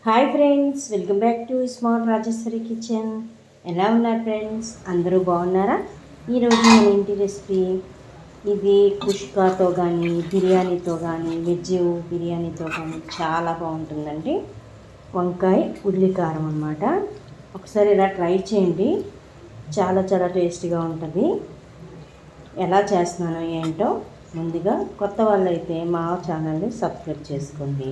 Hi friends, welcome back to smart Rajeshwari kitchen. ఎలా ఉన్నారు friends? అందరూ బాగున్నారా? ఈరోజు నేను ఏంటి రెసిపీ, ఇది కుష్కాతో కానీ బిర్యానీతో కానీ వెజ్ బిర్యానీతో కానీ చాలా బాగుంటుందండి. వంకాయ ఉల్లికారం అన్నమాట. ఒకసారి ఇలా ట్రై చేయండి, చాలా చాలా టేస్టీగా ఉంటుంది. ఎలా చేస్తున్నానో ఏంటో ముందుగా కొత్త వాళ్ళైతే మా ఛానల్ని సబ్స్క్రైబ్ చేసుకోండి.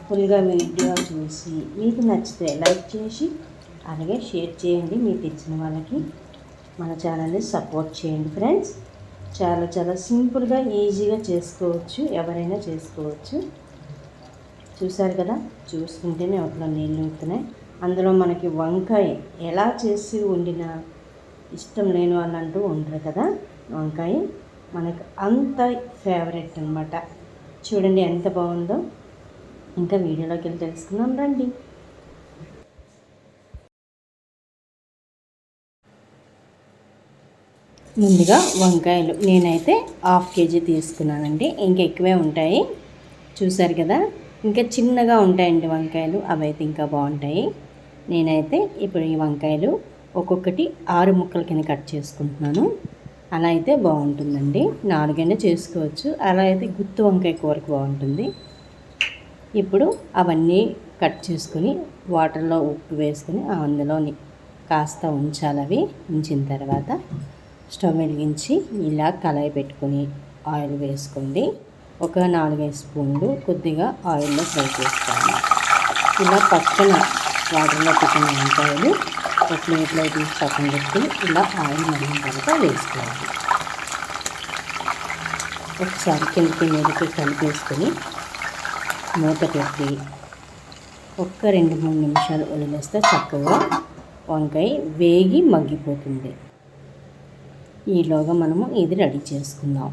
ఫుల్గా వీడియో చూసి మీకు నచ్చితే లైక్ చేసి అలాగే షేర్ చేయండి. మీకు తెచ్చిన వాళ్ళకి మన ఛానల్ని సపోర్ట్ చేయండి ఫ్రెండ్స్. చాలా చాలా సింపుల్గా ఈజీగా చేసుకోవచ్చు, ఎవరైనా చేసుకోవచ్చు. చూసారు కదా, చూసుకుంటేనే ఒకలా నీళ్ళు ఊరుతున్నాయి. అందులో మనకి వంకాయ ఎలా చేసి వండినా ఇష్టం లేని వాళ్ళంటూ ఉండరు కదా. వంకాయ మనకు అంత ఫేవరెట్ అనమాట. చూడండి ఎంత బాగుందో. ఇంకా వీడియోలోకి వెళ్ళి తెలుసుకుందాం రండి. ముందుగా వంకాయలు నేనైతే 1/2 కేజీ తీసుకున్నానండి. ఇంకా ఎక్కువే ఉంటాయి. చూసారు కదా, ఇంకా చిన్నగా ఉంటాయండి వంకాయలు, అవైతే ఇంకా బాగుంటాయి. నేనైతే ఇప్పుడు ఈ వంకాయలు ఒక్కొక్కటి 6 ముక్కల కింద కట్ చేసుకుంటున్నాను. అలా అయితే బాగుంటుందండి. 4 చేసుకోవచ్చు. అలా అయితే గుత్తి వంకాయ కూరకు బాగుంటుంది. ఇప్పుడు అవన్నీ కట్ చేసుకుని వాటర్లో ఉప్పు వేసుకుని అందులోని కాస్త ఉంచాలి. అవి ఉంచిన తర్వాత స్టవ్ వెలిగించి ఇలా కళాయి పెట్టుకొని ఆయిల్ వేసుకోండి. ఒక 4-5 స్పూన్లు కొద్దిగా ఆయిల్లో ఫ్రై చేసుకోండి. ఇలా పక్కన వాటర్లో పెట్టిన వంకాయలు ఒక ప్లేట్లో తీసి పక్కన పెట్టి ఇలా ఆయిల్ మరిగిన తర్వాత వేసుకోవాలి. ఒకసారి కిందకి మీదకి కలిపేసుకొని మూత పెట్టి ఒక్క 2-3 నిమిషాలు వదిలేస్తే చక్కగా వంకాయ వేగి మగ్గిపోతుంది. ఈలోగా మనము ఇది రెడీ చేసుకుందాం.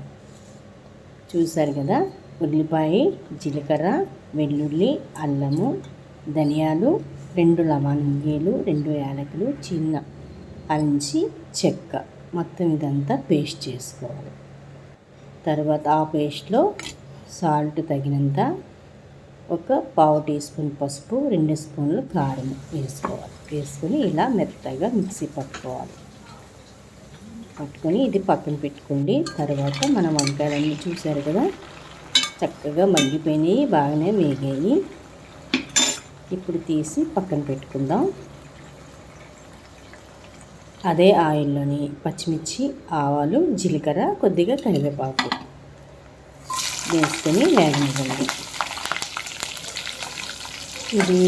చూసారు కదా, ఉల్లిపాయ, జీలకర్ర, వెల్లుల్లి, అల్లము, ధనియాలు, 2 లవంగాలు, 2 యాలకులు, చిన్న అల్చి చెక్క, మొత్తం ఇదంతా పేస్ట్ చేసుకోవాలి. తర్వాత ఆ పేస్ట్లో సాల్ట్ తగినంత, ఒక 1/2 టీ స్పూన్ పసుపు, 2 స్పూన్లు కారం వేసుకోవాలి. వేసుకొని ఇలా మెత్తగా మిక్సీ పట్టుకొని ఇది పక్కన పెట్టుకోండి. తర్వాత మన వంకాయలన్నీ చూసారు కదా, చక్కగా మగ్గిపోయినాయి, బాగానే వేగాయి. ఇప్పుడు తీసి పక్కన పెట్టుకుందాం. అదే ఆయిల్లోని పచ్చిమిర్చి, ఆవాలు, జీలకర్ర, కొద్దిగా కరివేపాకు వేసుకొని వేగనివ్వండి. ఇది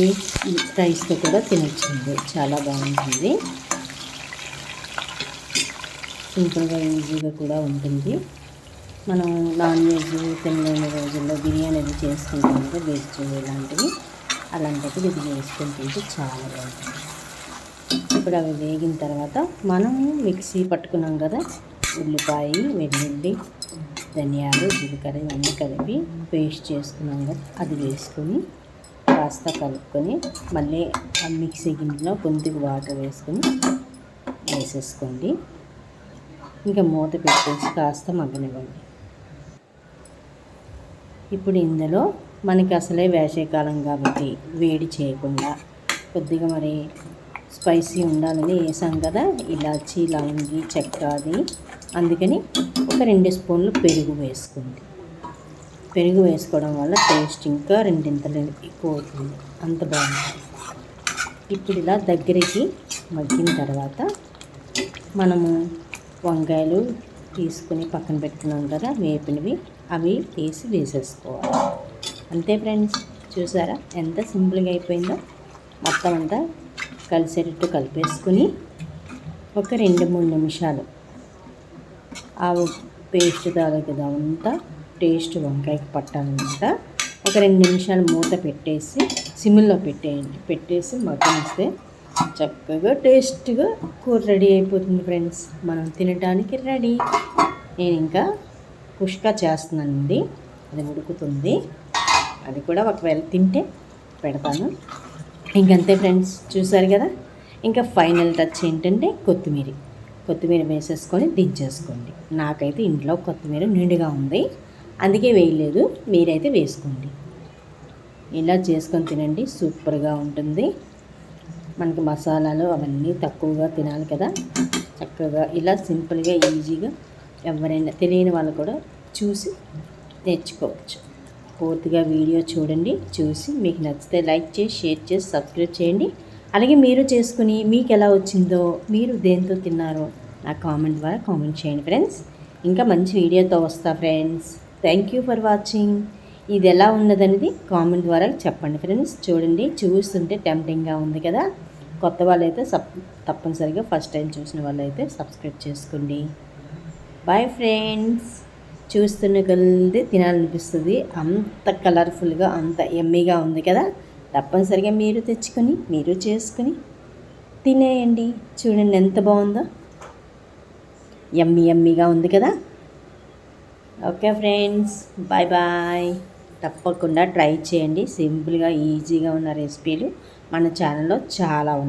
రైస్తో కూడా తినొచ్చింది, చాలా బాగుంటుంది. సింపుల్గా ఈజీగా కూడా ఉంటుంది. మనం నాన్ వెజ్ తినలేని రోజుల్లో బిర్యానీ అది చేసుకుంటాం కదా, వెజ్ ఇలాంటివి, అలాంటప్పుడు ఇది వేసుకొని తింటే చాలా బాగుంటుంది. ఇప్పుడు అవి వేగిన తర్వాత మనం మిక్సీ పట్టుకున్నాం కదా, ఉల్లిపాయ, వెల్లుల్లి, ధనియాలు, జీలకర్ర ఇవన్నీ కలిపి పేస్ట్ చేసుకున్నాం కదా, అది వేసుకొని కాస్త కలుపుకొని మళ్ళీ ఆ మిక్సీ గిన్నెలో కొద్దిగా వాటర్ వేసుకొని వేసేసుకోండి. ఇంకా మూత పెట్టేసి కాస్త మగ్గనివ్వండి. ఇప్పుడు ఇందులో మనకి అసలే వేసవికాలం కాబట్టి వేడి చేయకుండా కొద్దిగా మరి స్పైసీ ఉండాలని వేసాం కదా, ఇలాచి, లవంగి, చెక్క అది, అందుకని ఒక 2 స్పూన్లు పెరుగు వేసుకోండి. పెరుగు వేసుకోవడం వల్ల టేస్ట్ ఇంకా 2 ఎక్కువ అవుతుంది, అంత బాగుంటుంది. ఇప్పుడు ఇలా దగ్గరికి మగ్గిన తర్వాత మనము వంకాయలు తీసుకుని పక్కన పెట్టుకున్నాం కదా వేపినవి, అవి తీసి వేసేసుకోవాలి. అంతే ఫ్రెండ్స్, చూసారా ఎంత సింపుల్గా అయిపోయిందో. మొత్తం అంతా కలిసేటట్టు కలిపేసుకుని ఒక 2-3 నిమిషాలు ఆ పేస్ట్ తాలూకుదా అంతా టేస్ట్ వంకాయకి పట్టాలన్నమాట. ఒక 2 నిమిషాలు మూత పెట్టేసి సిమ్లో పెట్టేసి మగ్గనిస్తే చక్కగా టేస్ట్గా కూర రెడీ అయిపోతుంది ఫ్రెండ్స్. మనం తినడానికి రెడీ. నేను ఇంకా కుష్కా చేస్తున్నానండి, అది ఉడుకుతుంది. అది కూడా ఒకవేళ తింటే పెడతాను. ఇంకంతే ఫ్రెండ్స్, చూసారు కదా. ఇంకా ఫైనల్ టచ్ ఏంటంటే కొత్తిమీర వేసేసుకొని దించేసుకోండి. నాకైతే ఇంట్లో కొత్తిమీర నిండుగా ఉంది, అందుకే వేయలేదు. మీరైతే వేసుకోండి. ఇలా చేసుకొని తినండి, సూపర్గా ఉంటుంది. మనకి మసాలాలు అవన్నీ తక్కువగా తినాలి కదా, చక్కగా ఇలా సింపుల్గా ఈజీగా ఎవరైనా తెలియని వాళ్ళు కూడా చూసి నేర్చుకోవచ్చు. పూర్తిగా వీడియో చూడండి, చూసి మీకు నచ్చితే లైక్ చేసి షేర్ చేసి సబ్స్క్రైబ్ చేయండి. అలాగే మీరు చేసుకుని మీకు ఎలా వచ్చిందో, మీరు దేంతో తిన్నారో నా కామెంట్ ద్వారా కామెంట్ చేయండి ఫ్రెండ్స్. ఇంకా మంచి వీడియోతో వస్తా friends. Thank you for watching. ఇది ఎలా ఉన్నదనేది కామెంట్ ద్వారా చెప్పండి ఫ్రెండ్స్. చూడండి, చూస్తుంటే టెంప్టింగ్గా ఉంది కదా. కొత్త వాళ్ళైతే తప్పనిసరిగా ఫస్ట్ టైం చూసిన వాళ్ళైతే సబ్స్క్రైబ్ చేసుకోండి. Bye friends. చూస్తున్న కొద్దీ తినాలనిపిస్తుంది, అంత కలర్ఫుల్గా అంత ఎమ్మీగా ఉంది కదా. తప్పనిసరిగా మీరు తెచ్చుకొని మీరు చేసుకుని తినేయండి. చూడండి ఎంత బాగుందో, ఎమ్మీగా ఉంది కదా. Okay friends, bye bye. తప్పకుండా ట్రై చేయండి. సింపుల్గా ఈజీగా ఉన్న రెసిపీలు మన ఛానల్లో చాలా ఉన్నాయి.